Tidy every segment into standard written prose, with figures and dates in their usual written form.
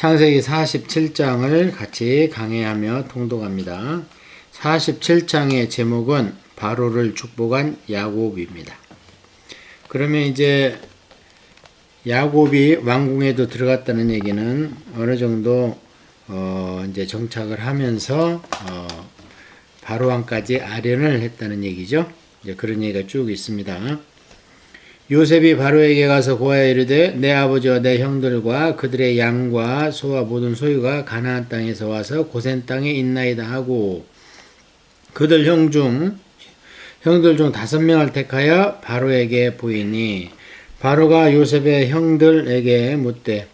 창세기 47장을 같이 강해하며 통독합니다. 47장의 제목은 바로를 축복한 야곱입니다. 그러면 이제 야곱이 왕궁에도 들어갔다는 얘기는 어느 정도 이제 정착을 하면서 바로 왕까지 아련을 했다는 얘기죠. 이제 그런 얘기가 쭉 있습니다. 요셉이 바로에게 가서 고하여 이르되 내 아버지와 내 형들과 그들의 양과 소와 모든 소유가 가나안 땅에서 와서 고센 땅에 있나이다 하고 그들 형들 중 5명을 택하여 바로에게 보이니 바로가 요셉의 형들에게 묻되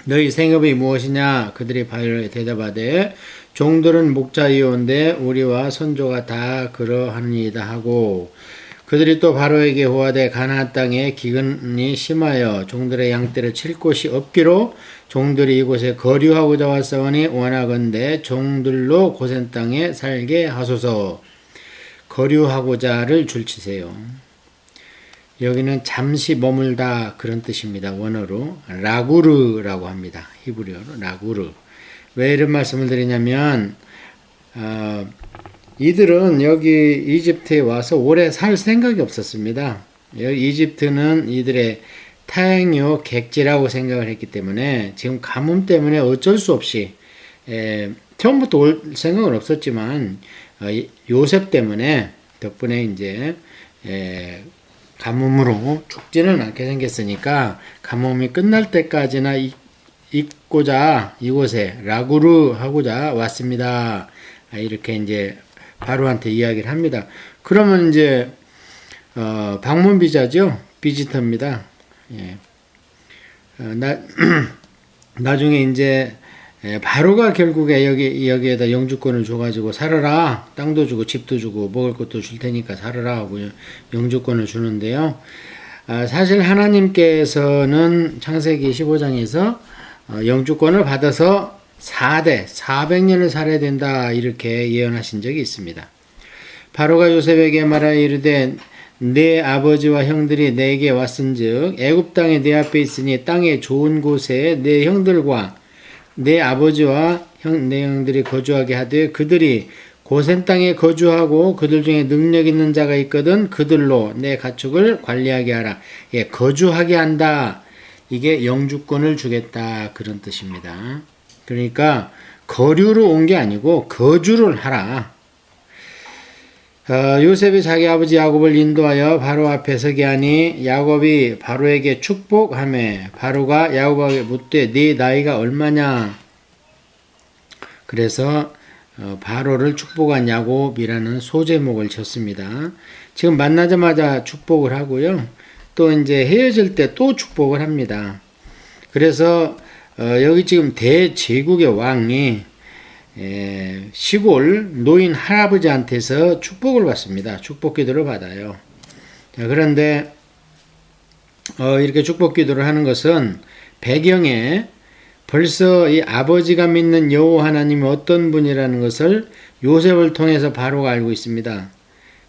너희 생업이 무엇이냐? 그들이 바로에게 대답하되 종들은 목자이온데 우리와 선조가 다 그러하니이다 하고 그들이 또 바로에게 호하되 가나안 땅에 기근이 심하여 종들의 양떼를 칠 곳이 없기로 종들이 이곳에 거류하고자 왔사오니 원하건대 종들로 고센 땅에 살게 하소서. 거류하고자를 줄치세요. 여기는 잠시 머물다 그런 뜻입니다. 원어로 라구르라고 합니다. 히브리어로 라구르. 왜 이런 말씀을 드리냐면 이들은 여기 이집트에 와서 오래 살 생각이 없었습니다. 여기 이집트는 이들의 타향요 객지라고 생각을 했기 때문에 지금 가뭄 때문에 어쩔 수 없이 처음부터 올 생각은 없었지만 요셉 때문에 덕분에 이제 가뭄으로 죽지는 않게 생겼으니까 가뭄이 끝날 때까지나 있고자 이곳에 라구르 하고자 왔습니다. 이렇게 이제 바로한테 이야기를 합니다. 그러면 이제 방문 비자죠. 비지터입니다. 예. 나중에 이제 바로가 결국에 여기에다 영주권을 줘가지고 살아라. 땅도 주고 집도 주고 먹을 것도 줄 테니까 살아라 하고 영주권을 주는데요. 사실 하나님께서는 창세기 15장에서 영주권을 받아서 400년을 살아야 된다 이렇게 예언하신 적이 있습니다. 바로가 요셉에게 말하여 이르되 내 아버지와 형들이 내게 왔은즉 애굽 땅에 내 앞에 있으니 땅의 좋은 곳에 내 형들과 내 아버지와 내 형들이 거주하게 하되 그들이 고센 땅에 거주하고 그들 중에 능력 있는 자가 있거든 그들로 내 가축을 관리하게 하라. 예, 거주하게 한다. 이게 영주권을 주겠다 그런 뜻입니다. 그러니까 거류로 온 게 아니고 거주를 하라. 요셉이 자기 아버지 야곱을 인도하여 바로 앞에 서게 하니 야곱이 바로에게 축복하매 바로가 야곱에게 묻되 네 나이가 얼마냐? 그래서 바로를 축복한 야곱이라는 소제목을 쳤습니다. 지금 만나자마자 축복을 하고요. 또 이제 헤어질 때 또 축복을 합니다. 그래서 여기 지금 대제국의 왕이 시골 노인 할아버지한테서 축복을 받습니다. 축복 기도를 받아요. 자, 그런데 이렇게 축복 기도를 하는 것은 배경에 벌써 이 아버지가 믿는 여호와 하나님이 어떤 분이라는 것을 요셉을 통해서 바로가 알고 있습니다.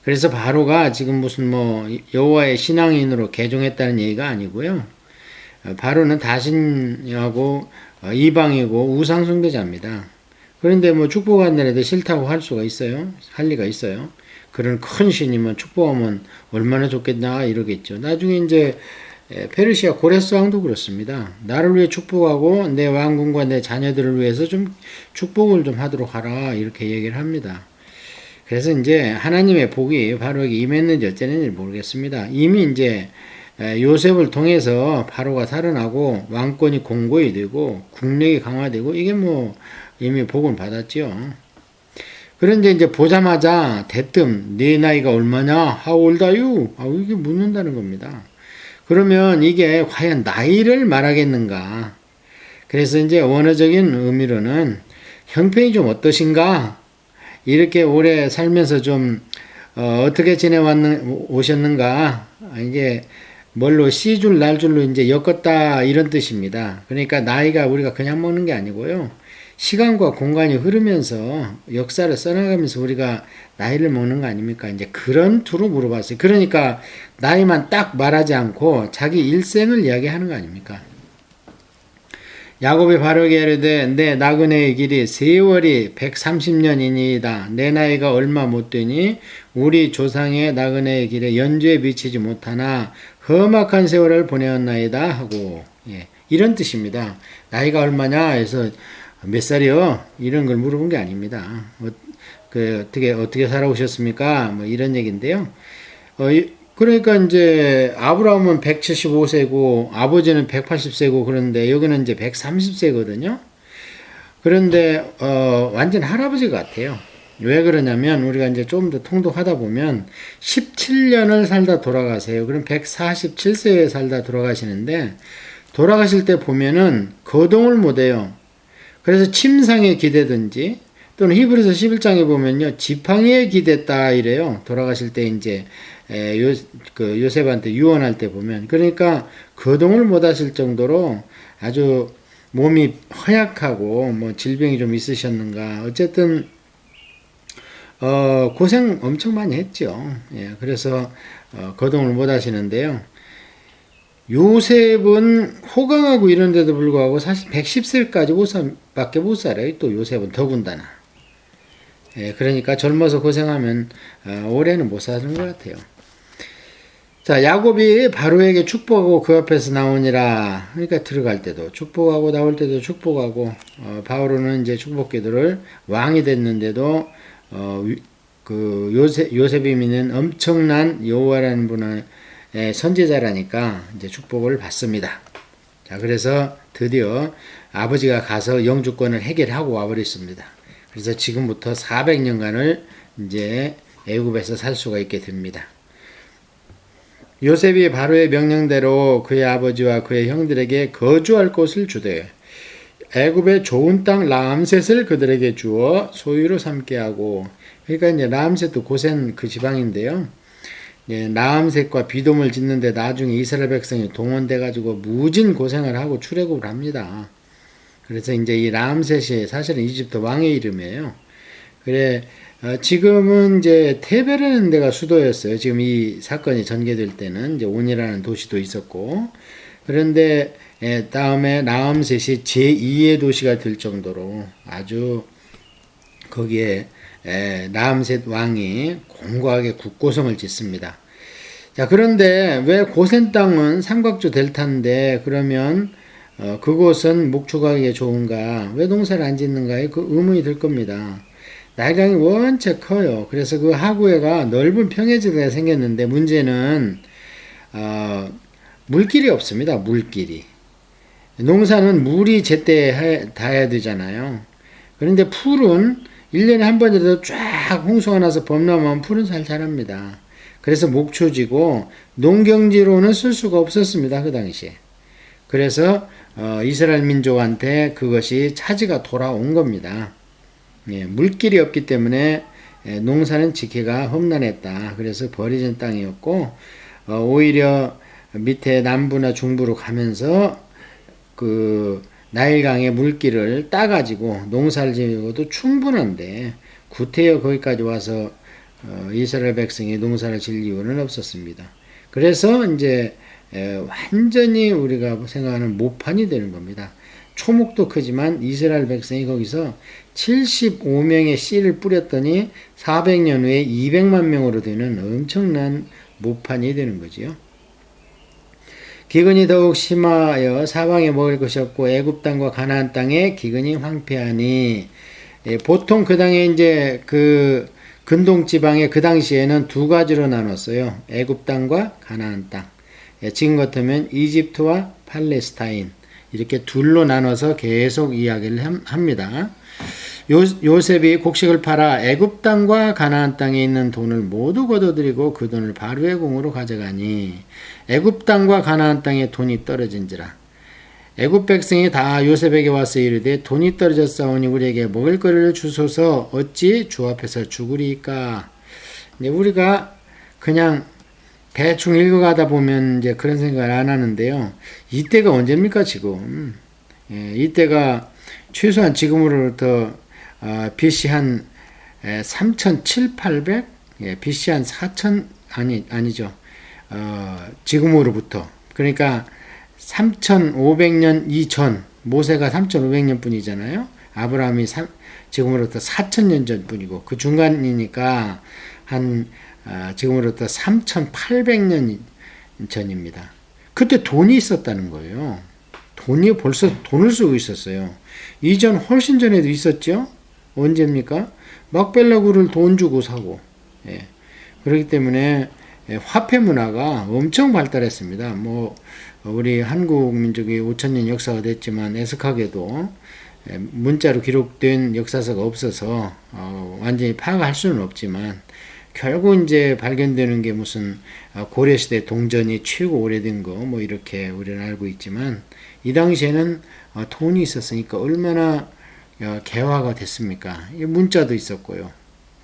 그래서 바로가 지금 무슨 여호와의 신앙인으로 개종했다는 얘기가 아니고요. 바로는 다신하고 이방이고 우상숭배자입니다. 그런데 축복한다는 애들 싫다고 할 수가 있어요? 할 리가 있어요? 그런 큰 신이면 축복하면 얼마나 좋겠나 이러겠죠. 나중에 이제 페르시아 고레스 왕도 그렇습니다. 나를 위해 축복하고 내 왕궁과 내 자녀들을 위해서 좀 축복을 좀 하도록 하라 이렇게 얘기를 합니다. 그래서 이제 하나님의 복이 바로에게 임했는지 어쩌는지 모르겠습니다. 이미 이제 요셉을 통해서 바로가 살아나고 왕권이 공고히 되고 국력이 강화되고 이게 이미 복은 받았죠. 그런데 이제 보자마자 대뜸 네 나이가 얼마냐? How old are you? 이게 묻는다는 겁니다. 그러면 이게 과연 나이를 말하겠는가? 그래서 이제 원어적인 의미로는 형편이 좀 어떠신가? 이렇게 오래 살면서 좀 어떻게 오셨는가? 이게 뭘로 씨줄 날줄로 이제 엮었다 이런 뜻입니다. 그러니까 나이가 우리가 그냥 먹는 게 아니고요. 시간과 공간이 흐르면서 역사를 써나가면서 우리가 나이를 먹는 거 아닙니까? 이제 그런 투로 물어봤어요. 그러니까 나이만 딱 말하지 않고 자기 일생을 이야기하는 거 아닙니까? 야곱이 바로에게 이르되 내 나그네의 길이 세월이 130년이니이다. 내 나이가 얼마 못 되니 우리 조상의 나그네의 길에 연주에 미치지 못하나 험악한 세월을 보내었나이다 하고, 예, 이런 뜻입니다. 나이가 얼마냐 해서 몇 살이요? 이런 걸 물어본 게 아닙니다. 어떻게 살아오셨습니까? 뭐 이런 얘기인데요. 그러니까 이제 아브라함은 175세고 아버지는 180세고 그런데 여기는 이제 130세거든요. 그런데 완전 할아버지 같아요. 왜 그러냐면 우리가 이제 좀 더 통독하다 보면 17년을 살다 돌아가세요. 그럼 147세에 살다 돌아가시는데 돌아가실 때 보면은 거동을 못 해요. 그래서 침상에 기대든지 또는 히브리서 11장에 보면요. 지팡이에 기댔다 이래요. 돌아가실 때 이제 요셉한테 유언할 때 보면. 그러니까 거동을 못 하실 정도로 아주 몸이 허약하고 뭐 질병이 좀 있으셨는가. 어쨌든 고생 엄청 많이 했죠. 예, 그래서 거동을 못 하시는데요. 요셉은 호강하고 이런데도 불구하고 사실 110세까지 밖에 못 살아요. 또 요셉은 더군다나. 예, 그러니까 젊어서 고생하면 오래는 못 사는 것 같아요. 자, 야곱이 바로에게 축복하고 그 앞에서 나오니라. 그러니까 들어갈 때도 축복하고 나올 때도 축복하고, 바로는 이제 축복기도를 왕이 됐는데도 요셉이 믿는 엄청난 여호와라는 분의 선지자라니까 이제 축복을 받습니다. 자, 그래서 드디어 아버지가 가서 영주권을 해결하고 와버렸습니다. 그래서 지금부터 400년간을 이제 애굽에서 살 수가 있게 됩니다. 요셉이 바로의 명령대로 그의 아버지와 그의 형들에게 거주할 곳을 주되 애굽의 좋은 땅 라암셋을 그들에게 주어 소유로 삼게 하고, 그러니까 이제 라암셋도 고센 그 지방인데요. 예, 라암셋과 비돔을 짓는데 나중에 이스라엘 백성이 동원돼 가지고 무진 고생을 하고 출애굽을 합니다. 그래서 이제 이 라암셋이 사실은 이집트 왕의 이름이에요. 그래, 지금은 이제 테베라는 데가 수도였어요. 지금 이 사건이 전개될 때는 이제 온이라는 도시도 있었고, 그런데 다음에 라암셋이 제2의 도시가 될 정도로 아주 거기에 라암셋 왕이 공고하게 국고성을 짓습니다. 자, 그런데 왜 고센 땅은 삼각조 델타인데 그러면 그곳은 목축하기에 좋은가? 왜 농사를 안 짓는가에 그 의문이 들 겁니다. 나일강이 원체 커요. 그래서 그 하구에가 넓은 평야지대가 생겼는데 문제는 물길이 없습니다. 물길이. 농사는 물이 제때 닿아야 되잖아요. 그런데 풀은 1년에 한 번이라도 쫙 홍수가 나서 범람하면 풀은 잘 자랍니다. 그래서 목초지고 농경지로는 쓸 수가 없었습니다. 그 당시에. 그래서 이스라엘 민족한테 그것이 차지가 돌아온 겁니다. 예, 물길이 없기 때문에 농사는 지키기가 험난했다. 그래서 버려진 땅이었고, 오히려 밑에 남부나 중부로 가면서 그 나일강의 물길을 따가지고 농사를 지어도 충분한데 구태여 거기까지 와서 이스라엘 백성이 농사를 지을 이유는 없었습니다. 그래서 이제 완전히 우리가 생각하는 모판이 되는 겁니다. 초목도 크지만 이스라엘 백성이 거기서 75명의 씨를 뿌렸더니 400년 후에 200만 명으로 되는 엄청난 모판이 되는 거지요. 기근이 더욱 심하여 사방에 먹을 것이 없고 애굽 땅과 가나안 땅에 기근이 황폐하니, 보통 그 당에 이제 그 근동 지방에 그 당시에는 두 가지로 나눴어요. 애굽 땅과 가나안 땅. 지금 같으면 이집트와 팔레스타인 이렇게 둘로 나눠서 계속 이야기를 합니다. 요셉이 곡식을 팔아 애굽 땅과 가나안 땅에 있는 돈을 모두 거둬들이고 그 돈을 바로의 공으로 가져가니 애굽 땅과 가나안 땅에 돈이 떨어진지라. 애굽 백성이 다 요셉에게 와서 이르되 돈이 떨어졌사오니 우리에게 먹을 거리를 주소서 어찌 주 앞에서 죽으리까. 우리가 그냥 대충 읽어가다 보면 이제 그런 생각을 안 하는데요. 이때가 언제입니까 지금? 이때가 최소한 지금으로부터 BC 한 3,700, BC 한 4,000 아니죠. 지금으로부터 그러니까 3,500년 이전 모세가 3,500년 뿐이잖아요. 아브라함이 지금으로부터 4,000년 전 뿐이고 그 중간이니까 지금으로부터 3,800년 전입니다. 그때 돈이 있었다는 거예요. 돈이 벌써 돈을 쓰고 있었어요. 이전 훨씬 전에도 있었죠. 언제입니까? 막벨라구를 돈 주고 사고. 예. 그렇기 때문에 화폐 문화가 엄청 발달했습니다. 우리 한국 민족이 5,000년 역사가 됐지만 애석하게도 문자로 기록된 역사서가 없어서 완전히 파악할 수는 없지만 결국 이제 발견되는 게 무슨 고려시대 동전이 최고 오래된 거 이렇게 우리는 알고 있지만 이 당시에는 돈이 있었으니까 얼마나 개화가 됐습니까? 문자도 있었고요.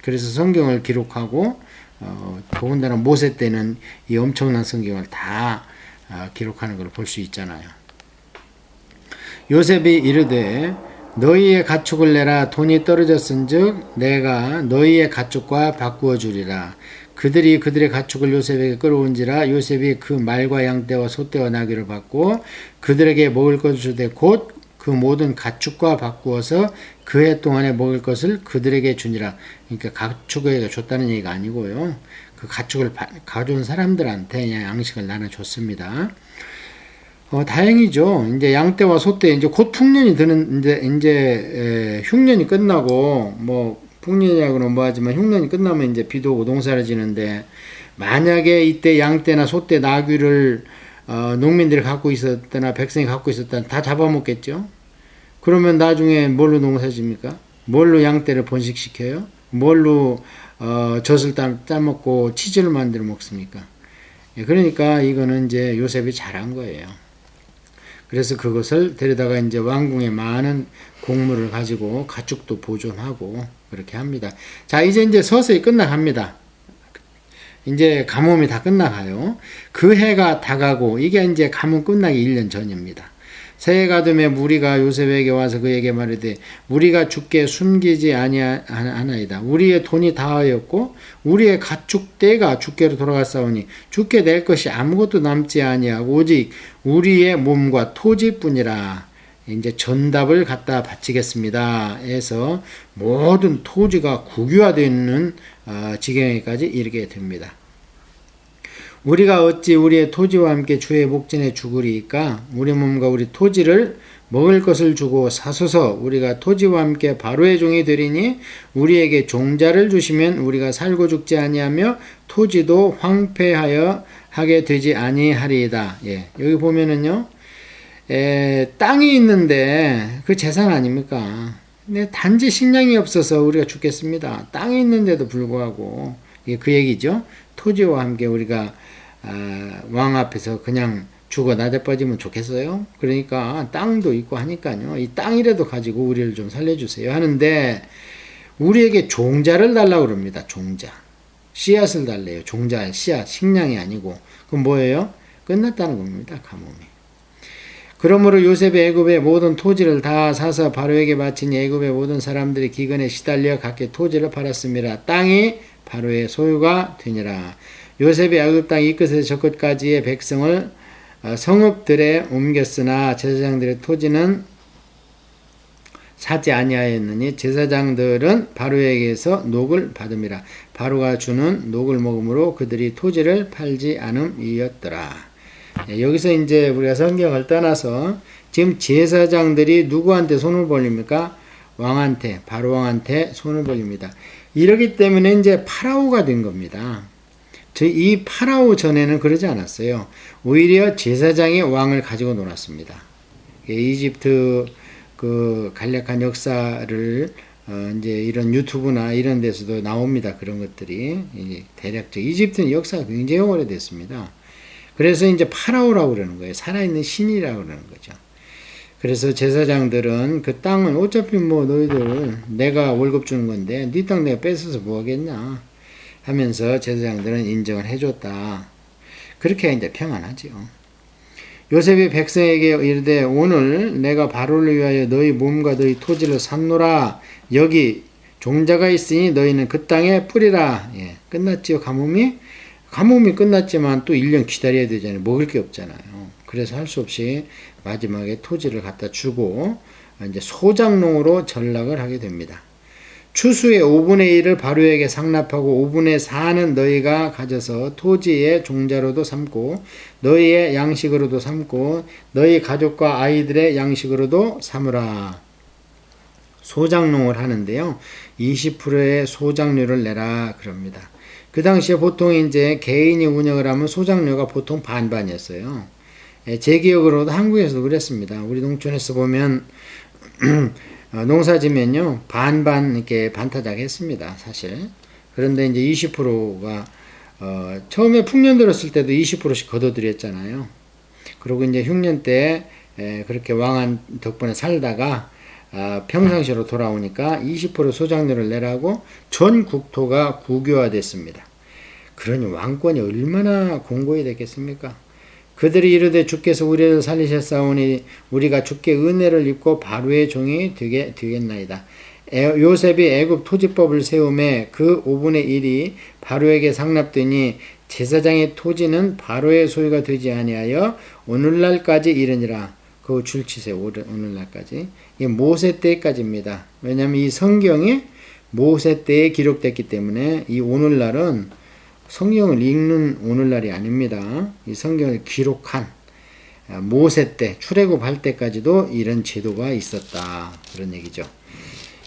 그래서 성경을 기록하고 더군다나 모세 때는 이 엄청난 성경을 다 기록하는 걸 볼 수 있잖아요. 요셉이 이르되 너희의 가축을 내라. 돈이 떨어졌은즉 내가 너희의 가축과 바꾸어 주리라. 그들이 그들의 가축을 요셉에게 끌어온지라. 요셉이 그 말과 양떼와 소떼와 나귀를 받고 그들에게 먹을 것을 주되 곧 그 모든 가축과 바꾸어서 그 해 동안에 먹을 것을 그들에게 주니라. 그러니까 가축에게 줬다는 얘기가 아니고요. 그 가축을 가져온 사람들한테 그냥 양식을 나눠줬습니다. 다행이죠. 이제 양떼와 소떼 이제 곧 풍년이 드는 이제 흉년이 끝나고 풍년이라고는 뭐하지만 흉년이 끝나면 이제 비도 오고 농사를 지는데 만약에 이때 양떼나 소떼, 나귀를 농민들이 갖고 있었거나 백성이 갖고 있었다면 다 잡아먹겠죠. 그러면 나중에 뭘로 농사 집니까? 뭘로 양떼를 번식시켜요? 뭘로 젖을 따먹고 치즈를 만들어 먹습니까? 그러니까 이거는 이제 요셉이 잘한 거예요. 그래서 그것을 데려다가 이제 왕궁에 많은 곡물을 가지고 가축도 보존하고 그렇게 합니다. 자, 이제 서서히 끝나갑니다. 이제 가뭄이 다 끝나가요. 그 해가 다가고 이게 이제 가뭄 끝나기 1년 전입니다. 새해가 되매 무리가 요셉에게 와서 그에게 말하되 우리가 주께 숨기지 아니하나이다. 우리의 돈이 다하였고 우리의 가축떼가 주께로 돌아갔사오니 주께 낼 것이 아무것도 남지 아니하고 오직 우리의 몸과 토지뿐이라. 이제 전답을 갖다 바치겠습니다. 해서 모든 토지가 국유화되는 지경에까지 이르게 됩니다. 우리가 어찌 우리의 토지와 함께 주의 목전에 죽으리이까? 우리 몸과 우리 토지를 먹을 것을 주고 사소서. 우리가 토지와 함께 바로의 종이 되리니 우리에게 종자를 주시면 우리가 살고 죽지 아니하며 토지도 황폐하여 하게 되지 아니하리이다. 예, 여기 보면은요, 땅이 있는데 그 재산 아닙니까? 근데 단지 식량이 없어서 우리가 죽겠습니다. 땅이 있는데도 불구하고 이게 그 얘기죠. 토지와 함께 우리가 왕 앞에서 그냥 죽어 나대 빠지면 좋겠어요? 그러니까 땅도 있고 하니까요. 이 땅이라도 가지고 우리를 좀 살려주세요 하는데 우리에게 종자를 달라고 그럽니다. 종자. 씨앗을 달래요. 종자, 씨앗, 식량이 아니고. 그럼 뭐예요? 끝났다는 겁니다. 가뭄이. 그러므로 요셉이 애굽의 모든 토지를 다 사서 바로에게 바치니 애굽의 모든 사람들이 기근에 시달려 각기 토지를 팔았습니다. 땅이 바로의 소유가 되니라. 요셉이 애굽 땅 이 끝에서 저 끝까지의 백성을 성읍들에 옮겼으나 제사장들의 토지는 사지 아니하였느니 제사장들은 바로에게서 녹을 받음이라. 바로가 주는 녹을 먹음으로 그들이 토지를 팔지 않음이었더라. 여기서 이제 우리가 성경을 떠나서 지금 제사장들이 누구한테 손을 벌립니까? 왕한테, 바로 왕한테 손을 벌립니다. 이러기 때문에 이제 파라오가 된 겁니다. 이 파라오 전에는 그러지 않았어요. 오히려 제사장이 왕을 가지고 놀았습니다. 이집트 그 간략한 역사를 이제 이런 유튜브나 이런 데서도 나옵니다. 그런 것들이 대략적 이집트는 역사가 굉장히 오래됐습니다. 그래서 이제 파라오라고 그러는 거예요. 살아있는 신이라고 그러는 거죠. 그래서 제사장들은 그 땅은 어차피 너희들 내가 월급 주는 건데 네 땅 내가 뺏어서 뭐 하겠냐 하면서 제사장들은 인정을 해줬다. 그렇게 이제 평안하죠. 요셉이 백성에게 이르되 오늘 내가 바로를 위하여 너희 몸과 너희 토지를 샀노라. 여기 종자가 있으니 너희는 그 땅에 뿌리라. 예, 끝났지요. 가뭄이 끝났지만 또 1년 기다려야 되잖아요. 먹을 게 없잖아요. 그래서 할 수 없이 마지막에 토지를 갖다 주고 이제 소작농으로 전락을 하게 됩니다. 추수의 5분의 1을 바로에게 상납하고 5분의 4는 너희가 가져서 토지의 종자로도 삼고 너희의 양식으로도 삼고 너희 가족과 아이들의 양식으로도 삼으라. 소작농을 하는데요. 20%의 소작료를 내라 그럽니다. 그 당시에 보통 이제 개인이 운영을 하면 소작료가 보통 반반이었어요. 제 기억으로도 한국에서도 그랬습니다. 우리 농촌에서 보면 농사 지면요 반반 이렇게 반타작 했습니다 사실. 그런데 이제 20%가 처음에 풍년 들었을 때도 20%씩 걷어들였잖아요. 그리고 이제 흉년 때 그렇게 왕한 덕분에 살다가 평상시로 돌아오니까 20% 소작료를 내라고 전 국토가 국유화됐습니다. 그러니 왕권이 얼마나 공고히 됐겠습니까? 그들이 이르되 주께서 우리를 살리셨사오니 우리가 주께 은혜를 입고 바로의 종이 되겠나이다. 요셉이 애굽 토지법을 세우매 그 5분의 1이 바로에게 상납되니 제사장의 토지는 바로의 소유가 되지 아니하여 오늘날까지 이르니라. 그거 줄치세요. 오늘날까지. 이게 모세 때까지입니다. 왜냐하면 이 성경이 모세 때에 기록됐기 때문에 이 오늘날은 성경을 읽는 오늘날이 아닙니다. 이 성경을 기록한 모세 때 출애굽할 때까지도 이런 제도가 있었다. 그런 얘기죠.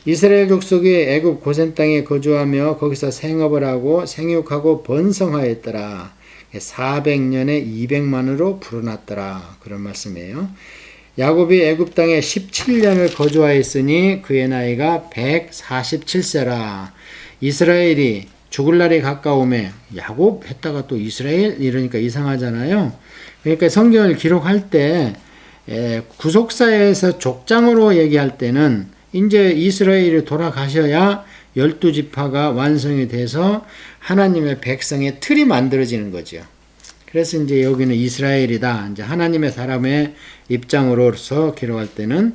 이스라엘 족속이 애굽 고센 땅에 거주하며 거기서 생업을 하고 생육하고 번성하였더라. 400년에 200만으로 불어났더라. 그런 말씀이에요. 야곱이 애굽 땅에 17년을 거주하였으니 그의 나이가 147세라. 이스라엘이 죽을 날이 가까우매 야곱 했다가 또 이스라엘 이러니까 이상하잖아요. 그러니까 성경을 기록할 때 구속사에서 족장으로 얘기할 때는 이제 이스라엘이 돌아가셔야 12지파가 완성이 돼서 하나님의 백성의 틀이 만들어지는 거죠. 그래서 이제 여기는 이스라엘이다. 이제 하나님의 사람의 입장으로서 기록할 때는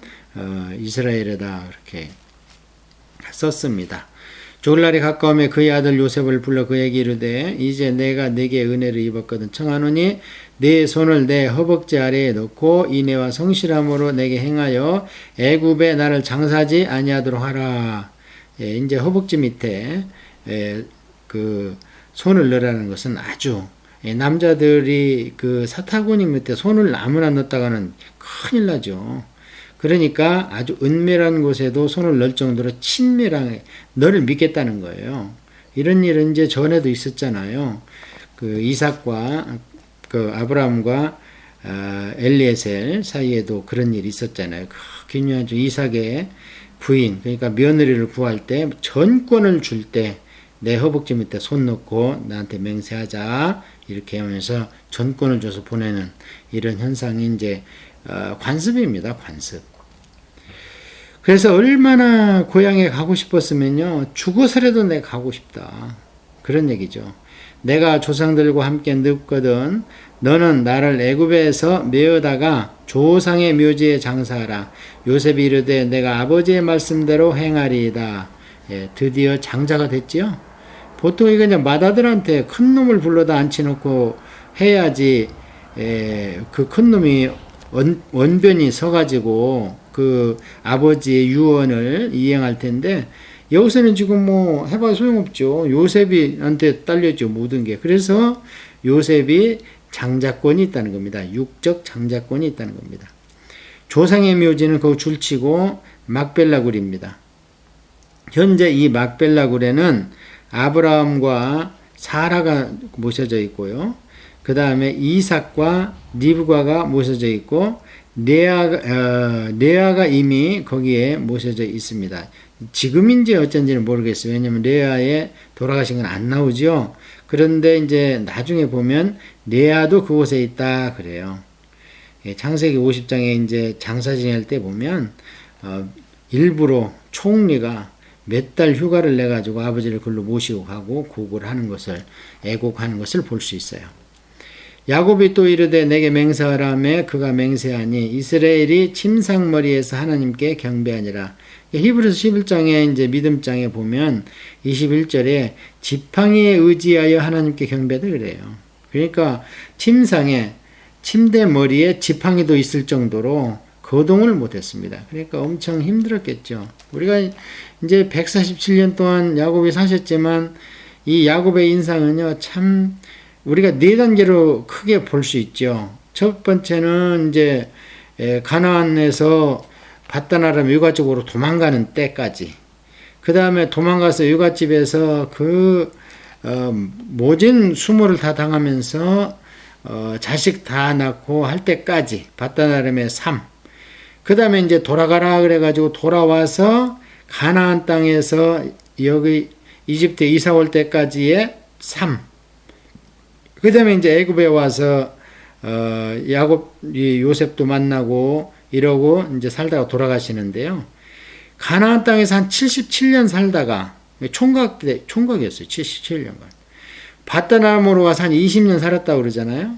이스라엘이다 이렇게 썼습니다. 죽을 날이 가까우며 그의 아들 요셉을 불러 그에게 이르되 이제 내가 네게 은혜를 입었거든 청하노니 네 손을 내 허벅지 아래에 넣고 인애와 성실함으로 내게 행하여 애굽에 나를 장사하지 아니하도록 하라. 이제 허벅지 밑에 그 손을 넣으라는 것은 아주 남자들이 그 사타구니 밑에 손을 아무나 넣었다가는 큰일 나죠. 그러니까 아주 은밀한 곳에도 손을 넣을 정도로 친밀하게 너를 믿겠다는 거예요. 이런 일은 이제 전에도 있었잖아요. 그 이삭과 그 아브라함과 엘리에셀 사이에도 그런 일이 있었잖아요. 기묘하죠. 이삭의 부인, 그러니까 며느리를 구할 때 전권을 줄 때 내 허벅지 밑에 손 넣고 나한테 맹세하자 이렇게 하면서 전권을 줘서 보내는 이런 현상이 이제 관습입니다. 관습. 그래서 얼마나 고향에 가고 싶었으면요. 죽어서라도 내가 가고 싶다. 그런 얘기죠. 내가 조상들과 함께 늙거든 너는 나를 애굽에서 메어다가 조상의 묘지에 장사하라. 요셉이 이르되 내가 아버지의 말씀대로 행하리이다. 드디어 장자가 됐지요. 보통 이거 이제 맏아들한테 큰 놈을 불러다 앉혀놓고 해야지 그 큰 놈이 원변이 서가지고 그 아버지의 유언을 이행할 텐데 여기서는 지금 뭐 해봐야 소용없죠. 요셉이한테 딸렸죠. 모든 게. 그래서 요셉이 장자권이 있다는 겁니다. 육적 장자권이 있다는 겁니다. 조상의 묘지는 그 줄치고 막벨라굴입니다. 현재 이 막벨라굴에는 아브라함과 사라가 모셔져 있고요. 그 다음에 이삭과 리브가가 모셔져 있고 레아가 이미 거기에 모셔져 있습니다. 지금인지 어쩐지는 모르겠어요. 왜냐하면 레아에 돌아가신 건 안 나오죠. 그런데 이제 나중에 보면 레아도 그곳에 있다 그래요. 창세기 50장에 이제 장사 지낼 때 보면 일부러 총리가 몇 달 휴가를 내 가지고 아버지를 글로 모시고 가고 구걸 하는 것을 애곡하는 것을 볼 수 있어요. 야곱이 또 이르되 내게 맹세하라매 그가 맹세하니 이스라엘이 침상머리에서 하나님께 경배하니라. 히브리서 11장에 이제 믿음장에 보면 21절에 지팡이에 의지하여 하나님께 경배를 그래요. 그러니까 침상에 침대 머리에 지팡이도 있을 정도로 거동을 못했습니다. 그러니까 엄청 힘들었겠죠. 우리가 이제 147년 동안 야곱이 사셨지만 이 야곱의 인상은요, 참 우리가 네 단계로 크게 볼 수 있죠. 첫 번째는 이제 가나안에서 바단 아람 유가 쪽으로 도망가는 때까지, 그 다음에 도망가서 유가집에서 모진 수모를 다 당하면서 자식 다 낳고 할 때까지 바단 아람의 삶, 그 다음에 이제 돌아가라 그래가지고 돌아와서 가나안 땅에서 여기 이집트에 이사 올 때까지의 삶, 그 다음에 이제 애굽에 와서 요셉도 만나고 이러고 이제 살다가 돌아가시는데요. 가나안 땅에서 한 77년 살다가 총각이었어요. 77년간. 바단 아람으로 가서 한 20년 살았다고 그러잖아요.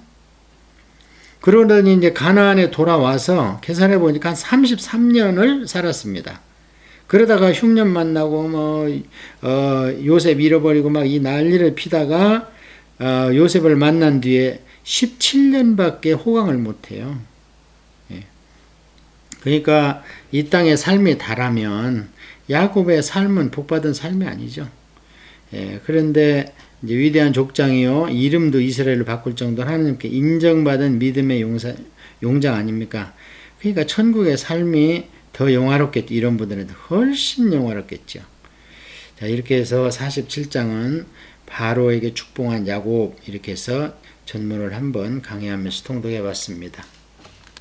그러더니 이제 가나안에 돌아와서 계산해 보니까 한 33년을 살았습니다. 그러다가 흉년 만나고 요셉 잃어버리고 막 이 난리를 피다가 요셉을 만난 뒤에 17년밖에 호강을 못해요. 예. 그러니까 이 땅의 삶이 다라면 야곱의 삶은 복받은 삶이 아니죠. 예. 그런데 이제 위대한 족장이요, 이름도 이스라엘을 바꿀 정도로 하나님께 인정받은 믿음의 용장 아닙니까? 그러니까 천국의 삶이 더 영화롭겠죠. 이런 분들은 훨씬 영화롭겠죠. 자, 이렇게 해서 47장은 바로에게 축복한 야곱, 이렇게 해서 전문을 한번 강의하면서 통독해 봤습니다.